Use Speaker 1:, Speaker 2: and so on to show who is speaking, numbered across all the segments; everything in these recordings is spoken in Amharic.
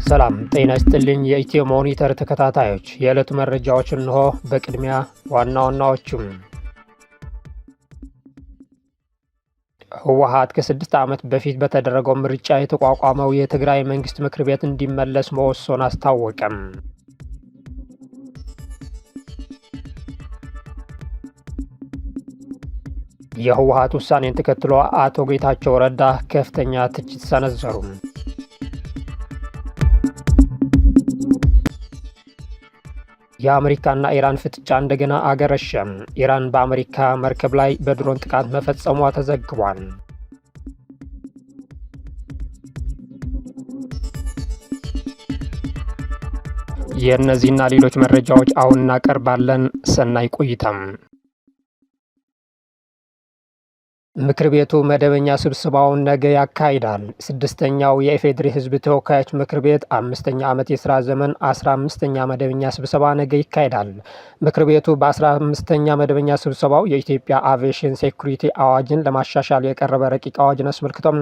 Speaker 1: ሰላም ጤና ይስጥልኝ የኢትዮ ሞኒተር ተከታታዮች የዕለቱ መረጃዎች እንሆ። በቅድሚያ ዋና ዋናዎቹም ህወሓት ከ6 ዓመት በፊት በተደረገው ምርጫ የተቋቋመው የትግራይ መንግስት ምክር ቤት እንዲመለስ መወሰኑን አስታወቀም። የህወሓት ውሳኔን ተከትሎ አቶ ጌታቸው ረዳ ከፍተኛ ትችት ሰነዘሩ። የአሜሪካና ኢራን ፍጥጫ እንደገና አገረሸ። ኢራን በአሜሪካ መርከብ ላይ በድሮን ጥቃት መፈጸሟ ተዘግቧል። የእነዚህና ሌሎች መረጃዎች አሁን እናቀርባለን። ሰናይ ቆይታም። ምክር ቤቱ መደበኛ ስብሰባውን ነገ ያካሂዳል። 6ኛው የኢፌዴሪ ህዝብ ተወካዮች ምክር ቤት 5ኛ ዓመት የሥራ ዘመን 15ኛ መደበኛ ስብሰባ ነገ ይካሄዳል። ምክር ቤቱ በ15ኛ መደበኛ ስብሰባው የኢትዮጵያ አቪዬሽን ሴኩሪቲ አዋጅን ለማሻሻል የቀረበ ረቂቅ አዋጅን አስመልክቶም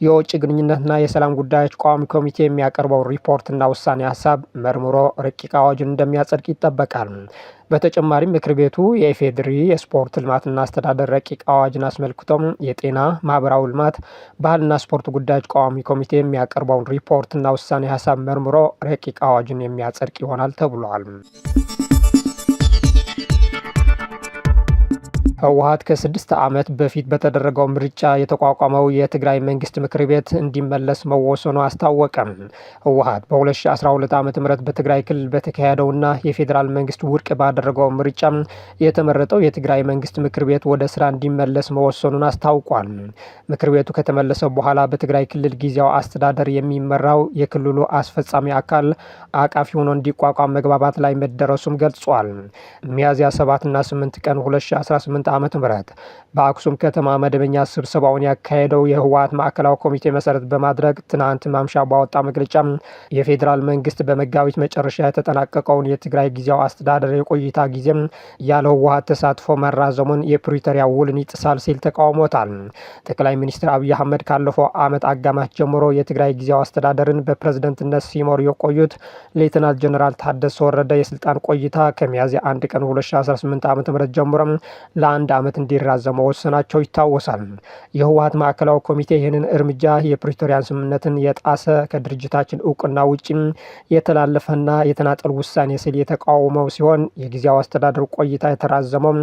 Speaker 1: የውጭ ግንኙነትና የሰላም ጉዳዮች ቋሚ ኮሚቴ የሚያቀርበው ሪፖርትና ውሳኔ ሀሳብ መርምሮ ረቂቅ አዋጅን እንደሚያጸድቅ ይጠበቃል። በተጨማሪም ምክር ቤቱ የኢፌዴሪ የስፖርት ልማትና አስተዳደር ረቂቅ አዋጅን አስመልክቶም የጤና፣ ማህበራዊ ልማት፣ ባህልና ስፖርት ጉዳዮች ቋሚ ኮሚቴ የሚያቀርበውን ሪፖርትና ውሳኔ ሀሳብ መርምሮ ረቂቅ አዋጅን የሚያጸድቅ ይሆናል ተብሏል። ህወሓት ከ6 ዓመት በፊት በተደረገው ምርጫ የተቋቋመው የትግራይ መንግስት ምክር ቤት እንዲመለስ መወሰኑ አስታወቀም። ህወሓት በ2012 ዓ.ም በትግራይ ክልል በተካሄደውና የፌዴራል መንግስት ውድቅ ባደረገው ምርጫ የተመረጠው የትግራይ መንግስት ምክር ቤት ወደ ስራ እንዲመለስ መወሰኑን አስታውቋል። ምክር ቤቱ ከተመለሰ በኋላ በትግራይ ክልል ጊዜያዊ አስተዳደር የሚመራው የክልሉ አስፈጻሚ አካል አቃፊ ሆኖ እንዲቋቋም መግባባት ላይ መደረሱም ገልጿል። ሚያዝያ 7ና 8 ቀን 2018 ዓመተ ምህረት በአክሱም ከተማ መደበኛ ስብሰባውን ያካሄደው የህወሓት ማዕከላዊ ኮሚቴ መሰረት በማድረግ ትናንት ማምሻ ባወጣ መግለጫ የፌዴራል መንግስት በመጋቢት መጨረሻ የተጠናቀቀውን የትግራይ ጊዜያዊ አስተዳደር የቆይታ ጊዜም ያለ ህወሓት ተሳትፎ መራዘሙን የፕሪቶሪያ ውልን ይጥሳል ሲል ተቃውሞታል። ጠቅላይ ሚኒስትር አብይ አህመድ ካለፈው ዓመት አጋማሽ ጀምሮ የትግራይ ጊዜያዊ አስተዳደርን በፕሬዝደንትነት ሲመሩ የቆዩት ሌተናል ጀነራል ታደሰ ወረደ የስልጣን ቆይታ ከሚያዝያ 1 ቀን 2018 ዓ.ም ጀምሮ ለአንድ ዓመት እንዲራዘም መወሰናቸው ይታወሳል። የህወሓት ማዕከላዊ ኮሚቴ ይህንን እርምጃ የፕሪቶሪያን ስምምነትን የጣሰ ከድርጅታችን እውቅና ውጪ የተላለፈና የተናጠል ውሳኔ ሲል የተቃወመው ሲሆን የጊዜያዊ አስተዳደር ቆይታ የተራዘመው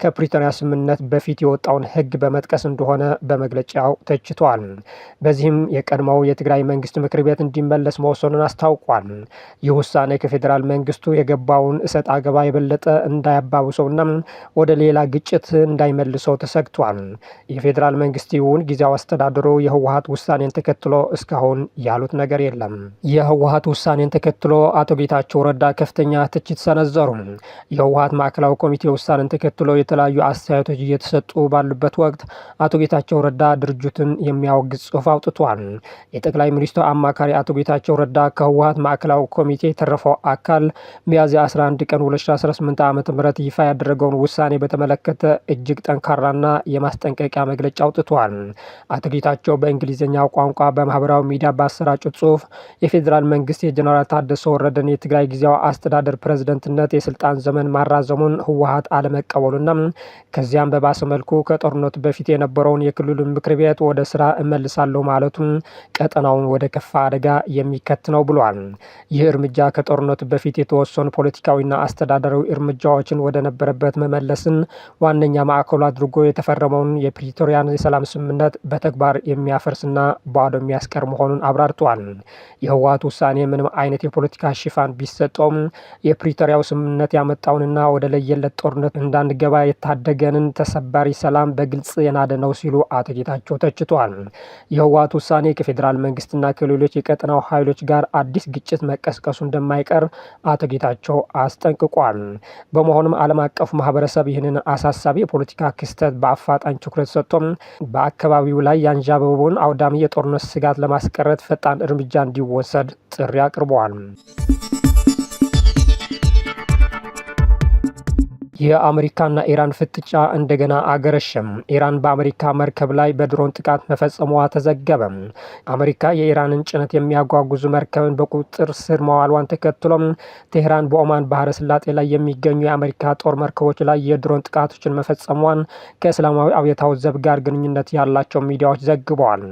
Speaker 1: ከፕሪቶሪያ ስምምነት በፊት የወጣውን ህግ በመጥቀስ እንደሆነ በመግለጫው ተችቷል። በዚህም የቀድሞው የትግራይ መንግስት ምክር ቤት እንዲመለስ መወሰኑን አስታውቋል። ይህ ውሳኔ ከፌዴራል መንግስቱ የገባውን እሰጥ አገባ የበለጠ እንዳያባብሰውና ወደ ሌላ ግጭት እንዳይመልሰው ተሰግቷል። የፌዴራል መንግስት ይሁን ጊዜያዊ አስተዳደሩ የህወሓት ውሳኔን ተከትሎ እስካሁን ያሉት ነገር የለም። የህወሓት ውሳኔን ተከትሎ አቶ ጌታቸው ረዳ ከፍተኛ ትችት ሰነዘሩ። የህወሓት ማዕከላዊ ኮሚቴ ውሳኔን ተከትሎ የተለያዩ አስተያየቶች እየተሰጡ ባሉበት ወቅት አቶ ጌታቸው ረዳ ድርጅቱን የሚያወግዝ ጽሑፍ አውጥቷል። የጠቅላይ ሚኒስትሩ አማካሪ አቶ ጌታቸው ረዳ ከህወሓት ማዕከላዊ ኮሚቴ የተረፈው አካል ሚያዝያ 11 ቀን 2018 ዓ.ም ይፋ ያደረገውን ውሳኔ በተመለከተ እጅግ ጠንካራና የማስጠንቀቂያ መግለጫ አውጥቷል። አቶ ጌታቸው በእንግሊዝኛው ቋንቋ በማህበራዊ ሚዲያ ባሰራጩት ጽሑፍ የፌዴራል መንግስት የጀነራል ታደሰ ወረደን የትግራይ ጊዜያዊ አስተዳደር ፕሬዝደንትነት የስልጣን ዘመን ማራዘሙን ህወሓት አለመቀበሉና ከዚያም በባሰ መልኩ ከጦርነቱ በፊት የነበረውን የክልሉ ምክር ቤት ወደ ስራ እመልሳለሁ ማለቱን ቀጠናውን ወደ ከፋ አደጋ የሚከት ነው ብሏል። ይህ እርምጃ ከጦርነቱ በፊት የተወሰኑ ፖለቲካዊና አስተዳደራዊ እርምጃዎችን ወደ ነበረበት መመለስን ዋነኛ ማዕከሉ አድርጎ የተፈረመውን የፕሪቶሪያን የሰላም ስምምነት በተግባር የሚያፈርስና ባዶ የሚያስቀር መሆኑን አብራርቷል። የህወሓት ውሳኔ ምንም አይነት የፖለቲካ ሽፋን ቢሰጠውም የፕሪቶሪያው ስምምነት ያመጣውንና ወደ ለየለት ጦርነት እንዳንገባ የታደገንን ተሰባሪ ሰላም በግልጽ የናደ ነው ሲሉ አቶ ጌታቸው ተችቷል። የህወሓት ውሳኔ ከፌዴራል መንግስትና ከሌሎች የቀጠናው ኃይሎች ጋር አዲስ ግጭት መቀስቀሱ እንደማይቀር አቶ ጌታቸው አስጠንቅቋል። በመሆኑም ዓለም አቀፉ ማህበረሰብ ይህንን አሳሳቢ የፖለቲካ ክስተት በአፋጣኝ ትኩረት ሰጥቶም በአካባቢው ላይ ያንዣበበውን አውዳሚ የጦርነት ስጋት ለማስቀረት ፈጣን እርምጃ እንዲወሰድ ጥሪ አቅርበዋል። የአሜሪካና ኢራን ፍጥጫ እንደገና አገረሸም። ኢራን በአሜሪካ መርከብ ላይ በድሮን ጥቃት መፈጸሟ ተዘገበ። አሜሪካ የኢራንን ጭነት የሚያጓጉዙ መርከብን በቁጥጥር ስር መዋሏን ተከትሎም ቴህራን በኦማን ባህረ ሰላጤ ላይ የሚገኙ የአሜሪካ ጦር መርከቦች ላይ የድሮን ጥቃቶችን መፈጸሟን ከእስላማዊ አብዮታዊ ዘብ ጋር ግንኙነት ያላቸው ሚዲያዎች ዘግበዋል።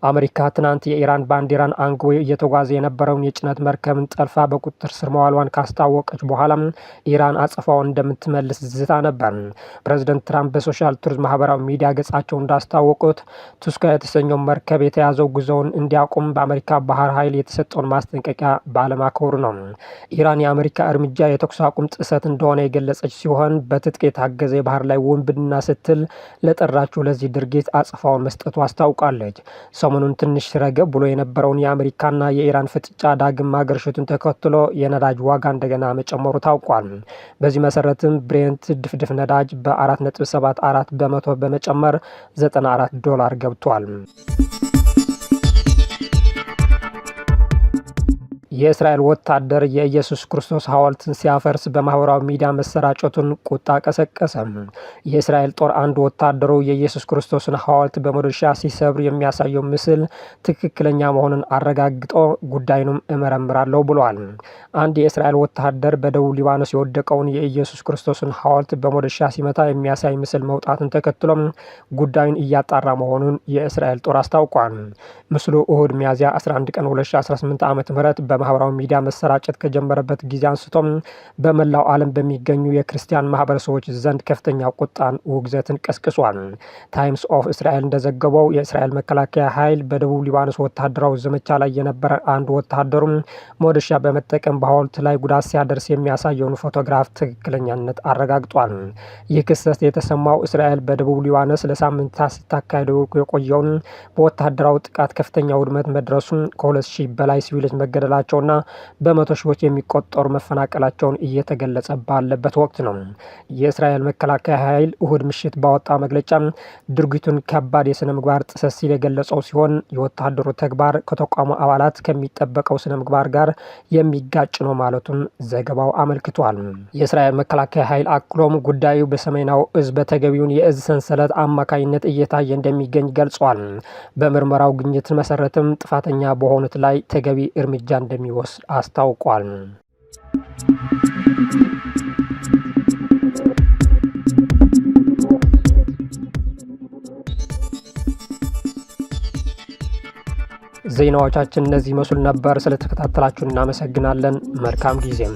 Speaker 1: አሜሪካ ትናንት የኢራን ባንዲራን አንግቦ እየተጓዘ የነበረውን የጭነት መርከብን ጠልፋ በቁጥጥር ስር መዋሏን ካስታወቀች በኋላ ኢራን አጸፋውን እንደምትመልስ ዝታ ነበር። ፕሬዝዳንት ትራምፕ በሶሻል ቱሪዝም ማህበራዊ ሚዲያ ገጻቸው እንዳስታወቁት ቱስካ የተሰኘው መርከብ የተያዘው ጉዞውን እንዲያቆም በአሜሪካ ባህር ኃይል የተሰጠውን ማስጠንቀቂያ ባለማክበሩ ነው። ኢራን የአሜሪካ እርምጃ የተኩስ አቁም ጥሰት እንደሆነ የገለጸች ሲሆን በትጥቅ የታገዘ የባህር ላይ ውንብድና ስትል ለጠራችው ለዚህ ድርጊት አጸፋውን መስጠቱ አስታውቃለች። ሰሞኑን ትንሽ ረገብ ብሎ የነበረውን የአሜሪካና የኢራን ፍጥጫ ዳግም ማገርሸቱን ተከትሎ የነዳጅ ዋጋ እንደገና መጨመሩ ታውቋል። በዚህ መሰረትም ብሬንት ድፍድፍ ነዳጅ በ4.74 በመቶ በመጨመር $94 ገብቷል። የእስራኤል ወታደር የኢየሱስ ክርስቶስ ሐውልትን ሲያፈርስ በማህበራዊ ሚዲያ መሰራጨቱን ቁጣ ቀሰቀሰ። የእስራኤል ጦር አንድ ወታደሩ የኢየሱስ ክርስቶስን ሐውልት በመዶሻ ሲሰብር የሚያሳየው ምስል ትክክለኛ መሆኑን አረጋግጦ ጉዳዩንም እመረምራለሁ ብሏል። አንድ የእስራኤል ወታደር በደቡብ ሊባኖስ የወደቀውን የኢየሱስ ክርስቶስን ሐውልት በመዶሻ ሲመታ የሚያሳይ ምስል መውጣትን ተከትሎም ጉዳዩን እያጣራ መሆኑን የእስራኤል ጦር አስታውቋል። ምስሉ እሁድ ሚያዝያ 11 ቀን 2018 ዓ.ም በማህበራዊ ሚዲያ መሰራጨት ከጀመረበት ጊዜ አንስቶም በመላው ዓለም በሚገኙ የክርስቲያን ማህበረሰቦች ዘንድ ከፍተኛ ቁጣን ውግዘትን ቀስቅሷል። ታይምስ ኦፍ እስራኤል እንደዘገበው የእስራኤል መከላከያ ኃይል በደቡብ ሊባኖስ ወታደራዊ ዘመቻ ላይ የነበረ አንድ ወታደሩም መዶሻ በመጠቀም በሐውልት ላይ ጉዳት ሲያደርስ የሚያሳየውን ፎቶግራፍ ትክክለኛነት አረጋግጧል። ይህ ክስተት የተሰማው እስራኤል በደቡብ ሊባኖስ ለሳምንታት ስታካሄደው የቆየውን በወታደራዊ ጥቃት ከፍተኛ ውድመት መድረሱን ከ2000 በላይ ሲቪሎች መገደላቸው ና በመቶ ሺዎች የሚቆጠሩ መፈናቀላቸውን እየተገለጸ ባለበት ወቅት ነው። የእስራኤል መከላከያ ኃይል እሁድ ምሽት ባወጣ መግለጫ ድርጊቱን ከባድ የስነ ምግባር ጥሰት ሲል የገለጸው ሲሆን የወታደሩ ተግባር ከተቋሙ አባላት ከሚጠበቀው ስነ ምግባር ጋር የሚጋጭ ነው ማለቱን ዘገባው አመልክቷል። የእስራኤል መከላከያ ኃይል አክሎም ጉዳዩ በሰሜናዊ እዝ በተገቢውን የእዝ ሰንሰለት አማካኝነት እየታየ እንደሚገኝ ገልጿል። በምርመራው ግኝት መሰረትም ጥፋተኛ በሆኑት ላይ ተገቢ እርምጃ እንደሚወስድ አስታውቋል። ዜናዎቻችን እነዚህ መስሉ ነበር። ስለተከታተላችሁ እናመሰግናለን። መልካም ጊዜም